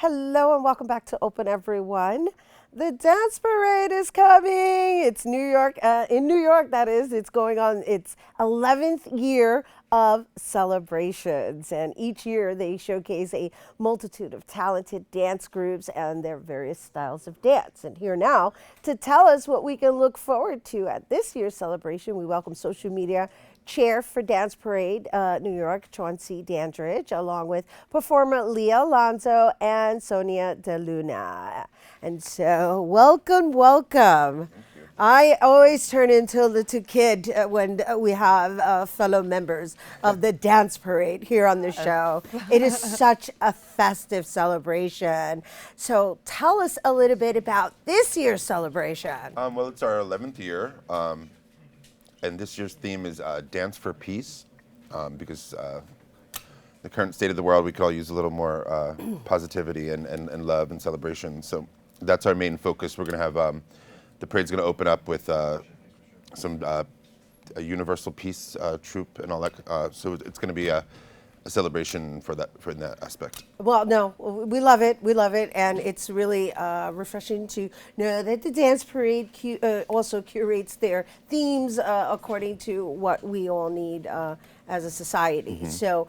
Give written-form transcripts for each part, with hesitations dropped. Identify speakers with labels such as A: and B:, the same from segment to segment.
A: Hello and welcome back to Open Everyone. The dance parade is coming. It's New York, in New York, that is. It's going on its 11th year of celebrations. And each year they showcase a multitude of talented dance groups and their various styles of dance. And here now to tell us what we can look forward to at this year's celebration, we welcome social media chair for Dance Parade New York, Chauncey Dandridge, along with performer Leah Alonso and Sonia De Luna. And so, welcome, welcome. I always turn into a little kid when we have fellow members of the Dance Parade here on the show. It is such a festive celebration. So tell us a little bit about this year's celebration.
B: Well, it's our 11th year. And this year's theme is Dance for Peace, because the current state of the world, we could all use a little more positivity and love and celebration. So that's our main focus. We're going to have, the parade's going to open up with some a universal peace troupe and all that. So it's going to be a celebration for that aspect.
A: Well, no, we love it. We love it. And it's really refreshing to know that the Dance Parade also curates their themes according to what we all need as a society. Mm-hmm. So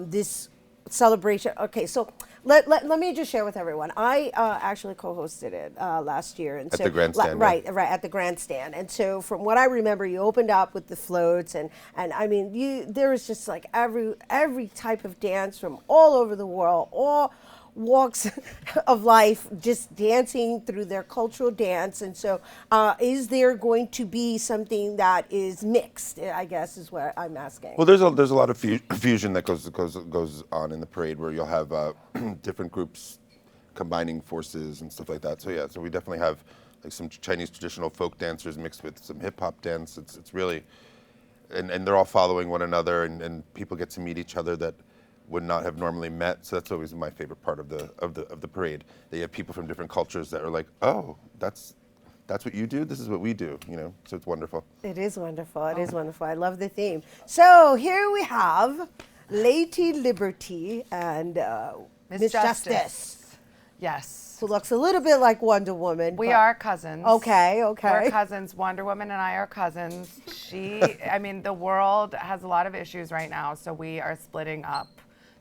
A: this celebration, okay, so let me just share with everyone. I actually co-hosted it last year. And
B: at the grandstand.
A: Right, at the grandstand. And so from what I remember, you opened up with the floats and I mean, there was just like every type of dance from all over the world, all walks of life, just dancing through their cultural dance. And so is there going to be something that is mixed, I guess is what I'm asking.
B: Well, there's a lot of fusion that goes on in the parade, where you'll have different groups combining forces and stuff like that. So yeah, so we definitely have like some Chinese traditional folk dancers mixed with some hip hop dance. It's really, and they're all following one another, and people get to meet each other that would not have normally met. So that's always my favorite part of the parade. They have people from different cultures that are like, oh, that's what you do. This is what we do. You know, so it's wonderful.
A: It is wonderful. It is wonderful. I love the theme. So here we have Lady Liberty and Miss Justice.
C: Yes.
A: Who looks a little bit like Wonder Woman.
C: We are cousins.
A: Okay.
C: We're cousins. Wonder Woman and I are cousins. I mean, the world has a lot of issues right now, so we are splitting up,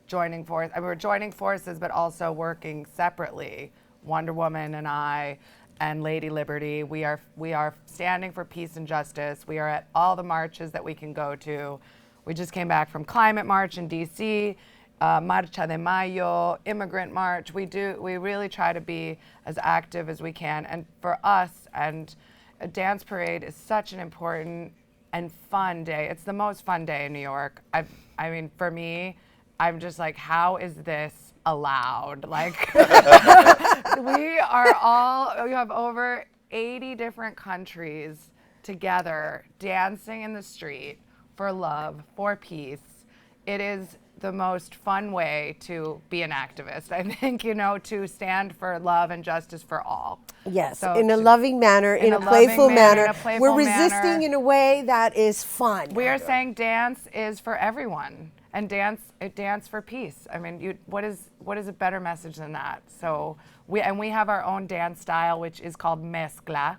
C: joining forces. I mean, we're joining forces, but also working separately. Wonder Woman and I and Lady Liberty. We are standing for peace and justice. We are at all the marches that we can go to. We just came back from Climate March in DC. Marcha de Mayo, Immigrant March. We really try to be as active as we can. And for us, and a dance parade is such an important and fun day. It's the most fun day in New York. I mean, for me, I'm just like, how is this allowed? Like, we have over 80 different countries together dancing in the street for love, for peace. It is the most fun way to be an activist, I think, to stand for love and justice for all.
A: Yes,
C: so
A: in a loving manner, in a playful manner. We're resisting in a way that is fun.
C: We are saying dance is for everyone, and dance for peace. I mean, what is a better message than that? So we have our own dance style, which is called mezcla,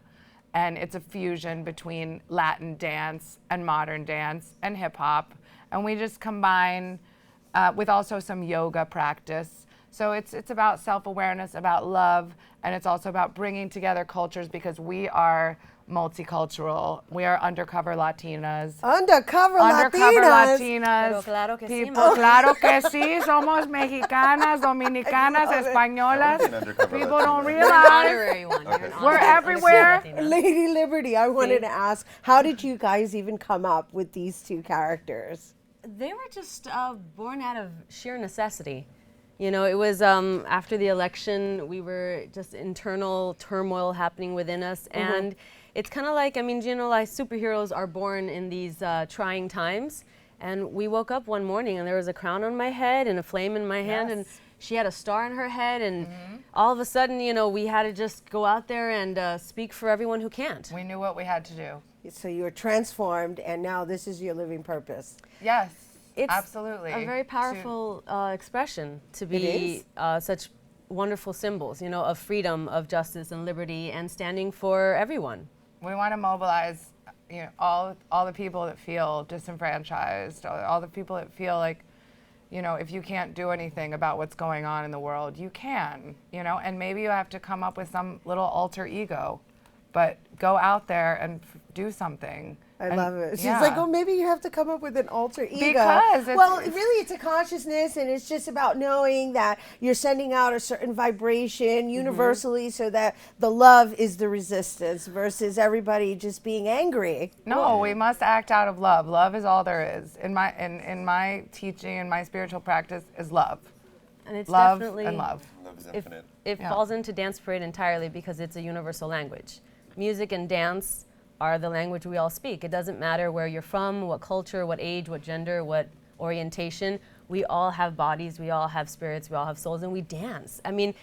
C: and it's a fusion between Latin dance and modern dance and hip hop, and we just combine with also some yoga practice. So it's about self-awareness, about love, and it's also about bringing together cultures, because we are multicultural. We are undercover Latinas.
A: Undercover Latinas.
D: Pero claro que sí,
C: People, claro que sí. Somos mexicanas, dominicanas, españolas. People don't realize we're everywhere.
A: Lady Liberty, I wanted to ask, how did you guys even come up with these two characters?
D: They were just born out of sheer necessity. You know, it was after the election, we were just internal turmoil happening within us. Mm-hmm. And it's kind of like, I mean, like superheroes are born in these trying times. And we woke up one morning and there was a crown on my head and a flame in my hand, and she had a star on her head. And all of a sudden, we had to just go out there and speak for everyone who can't.
C: We knew what we had to do.
A: So you were transformed, and now this is your living purpose.
C: Yes,
D: it's
C: absolutely.
D: a very powerful expression to be such wonderful symbols, you know, of freedom, of justice and liberty, and standing for everyone.
C: We want to mobilize, you know, all the people that feel disenfranchised, all the people that feel like, you know, if you can't do anything about what's going on in the world, you can, you know, and maybe you have to come up with some little alter ego, but go out there and do something.
A: I love it. She's
C: yeah.
A: like, oh, maybe you have to come up with an alter ego.
C: Because
A: well, really, it's a consciousness, and it's just about knowing that you're sending out a certain vibration universally, so that the love is the resistance versus everybody just being angry.
C: No, we must act out of love. Love is all there is. In my teaching and my spiritual practice is love.
D: And it's
C: Love
D: definitely
C: and love.
B: Love is infinite.
D: It falls into Dance Parade entirely because it's a universal language. Music and dance are the language we all speak. It doesn't matter where you're from, what culture, what age, what gender, what orientation. We all have bodies, we all have spirits, we all have souls, and we dance. I mean,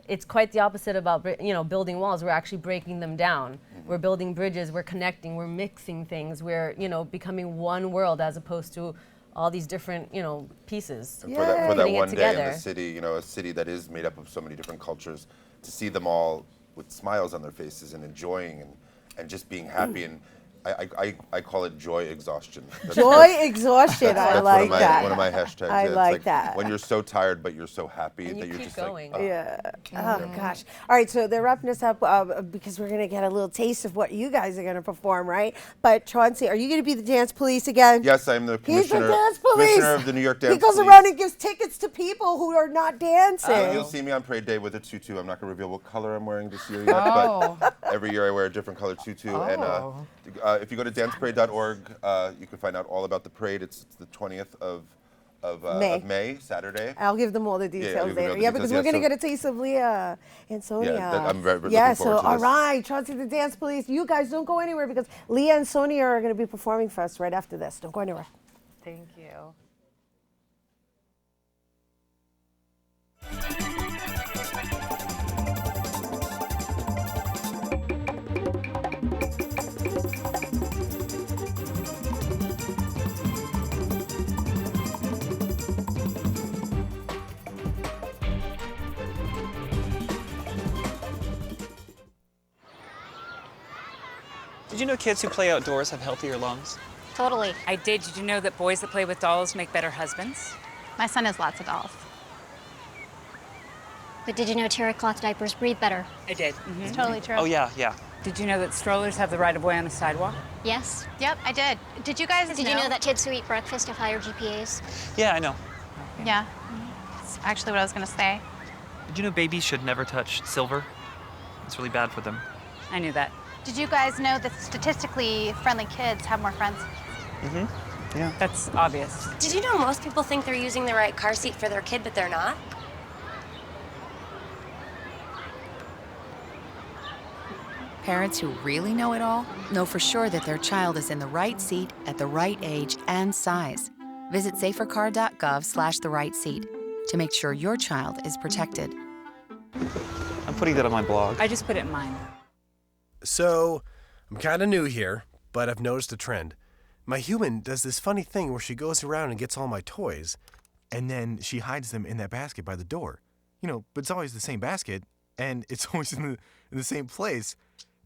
D: it's quite the opposite about, you know, building walls. We're actually breaking them down. We're building bridges, we're connecting, we're mixing things, we're, you know, becoming one world as opposed to all these different, you know, pieces.
B: And for that
D: Putting it
B: one day in
D: together.
B: the city, you know, a city that is made up of so many different cultures, to see them all with smiles on their faces and enjoying and just being happy, and I call it joy exhaustion.
A: Joy exhaustion. I
B: That's
A: like
B: one of
A: that.
B: my hashtags.
A: I
B: Yeah, it's
A: like that.
B: When you're so tired, but you're so happy
D: And you
B: that you're
D: keep
B: just
D: going.
B: like,
A: Yeah. Oh gosh. All right. So they're wrapping us up because we're gonna get a little taste of what you guys are gonna perform, right? But Chauncey, are you gonna be the dance police again?
B: Yes, I'm the
A: He's the
B: commissioner,
A: dance police.
B: commissioner of the New York Dance
A: He goes
B: Police.
A: around and gives tickets to people who are not dancing.
B: You'll see me on parade day with a tutu. I'm not going to reveal what color I'm wearing this year yet,
C: Oh.
B: but every year I wear a different color tutu. And if you go to danceparade.org, you can find out all about the parade. It's the 20th of May, Saturday.
A: I'll give them all the details
B: you'll give me all
A: later.
B: the
A: Yeah,
B: details.
A: because we're
B: Yeah,
A: gonna
B: so-
A: get a taste of Leah and Sonia.
B: I'm very looking
A: Yeah,
B: forward
A: so
B: to
A: all
B: this.
A: right, Chauncey the Dance Police, you guys don't go anywhere because Leah and Sonia are gonna be performing for us right after this. Don't go anywhere.
C: Thank you.
E: Did you know kids who play outdoors have healthier lungs?
F: Totally.
G: I did. Did you know that boys that play with dolls make better husbands?
F: My son has lots of dolls. But did you know terry cloth diapers breathe better?
G: I did.
F: It's totally true.
E: Oh, yeah.
G: Did you know that strollers have the right of way on the sidewalk?
F: Yes.
H: Yep, I did. Did you guys
F: Did you know that kids who eat breakfast have higher GPAs?
E: Yeah, I know.
H: Yeah. That's actually what I was going to say.
E: Did you know babies should never touch silver? It's really bad for them.
G: I knew that.
H: Did you guys know that statistically friendly kids have more friends?
E: Yeah.
G: That's obvious.
I: Did you know most people think they're using the right car seat for their kid, but they're not?
J: Parents who really know it all know for sure that their child is in the right seat at the right age and size. Visit safercar.gov/the-right-seat to make sure your child is protected.
E: I'm putting that on my blog.
G: I just put it in mine.
K: So, I'm kind of new here, but I've noticed a trend. My human does this funny thing where she goes around and gets all my toys, and then she hides them in that basket by the door. You know, but it's always the same basket, and it's always in the same place.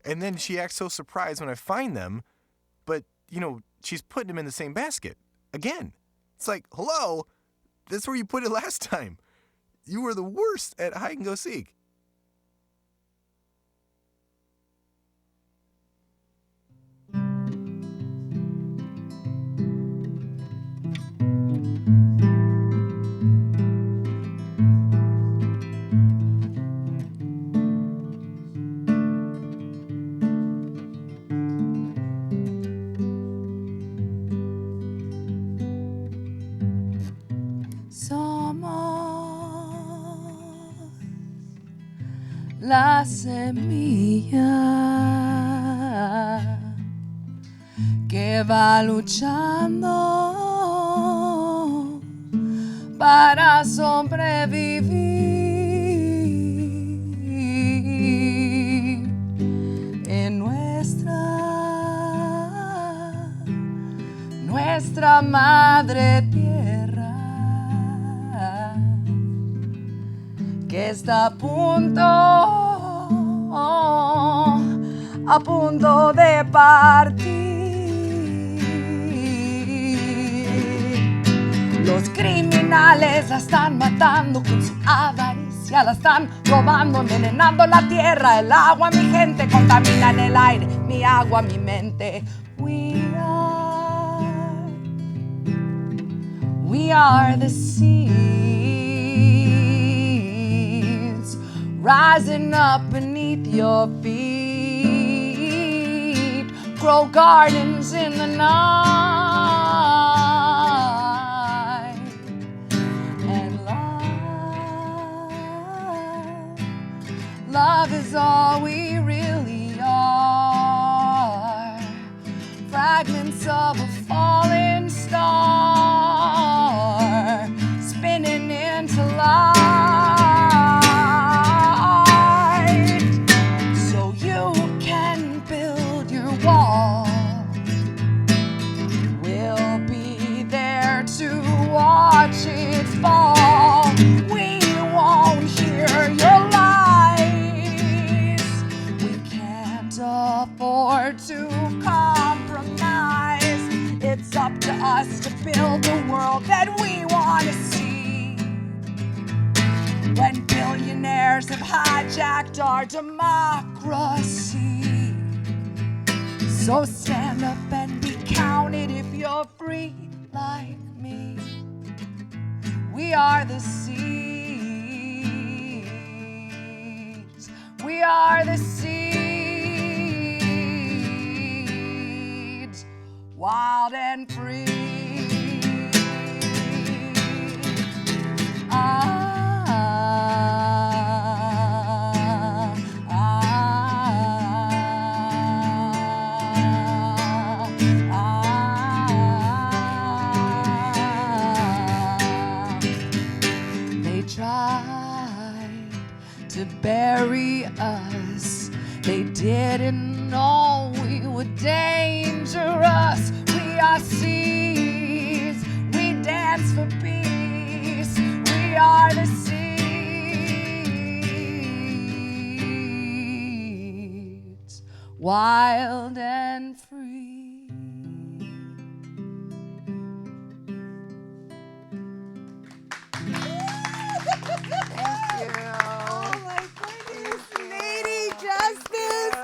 K: And then she acts so surprised when I find them, but, you know, she's putting them in the same basket. Again. It's like, hello, that's where you put it last time. You were the worst at hide and go seek.
L: La semilla que va luchando para sobrevivir en nuestra madre tierra, que es está a punto de partir. Los criminales la están matando con su avaricia, la están robando, envenenando la tierra, el agua, mi gente, contaminan el aire, mi agua, mi mente. We are the seeds rising up beneath your feet. Grow gardens in the night. And love is all we really are. Fragments of a fallen star spinning into light, so you can build your wall. We'll be there to watch it fall. We won't hear your lies. We can't afford to compromise. It's up to us to build the world that we want to see. When billionaires have hijacked our democracy. So stand up and be counted if you're free like me. We are the seeds. We are the seeds. Wild and free. They tried to bury us. They didn't know we were dangerous. We are seeds. We dance for peace. We are the seeds. Wild and free.
A: Lady Justice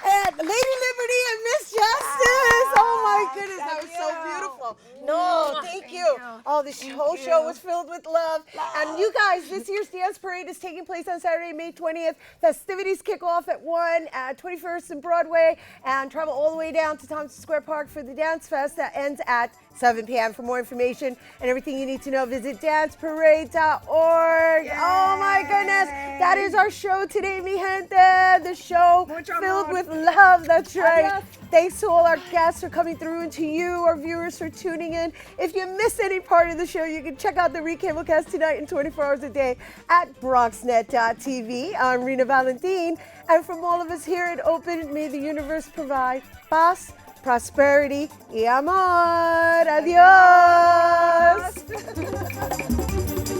A: and Lady Liberty and Miss Justice. Oh my goodness, that was so beautiful. No, thank you. Oh, the whole show was filled with love. And you guys, this year's dance parade is taking place on Saturday, May 20th. Festivities kick off at 1 at 21st and Broadway and travel all the way down to Thompson Square Park for the Dance Fest that ends at 7 p.m. For more information and everything you need to know, visit danceparade.org. Yay. Oh my goodness, that is our show today, mi gente. The show filled with love, that's right. Thanks to all our guests for coming through and to you, our viewers, for tuning in. If you missed any part of the show, you can check out the recablecast tonight and 24 hours a day at BronxNet.tv. I'm Rhina Valentin, and from all of us here at Open, may the universe provide paz, prosperity y amor. Adios.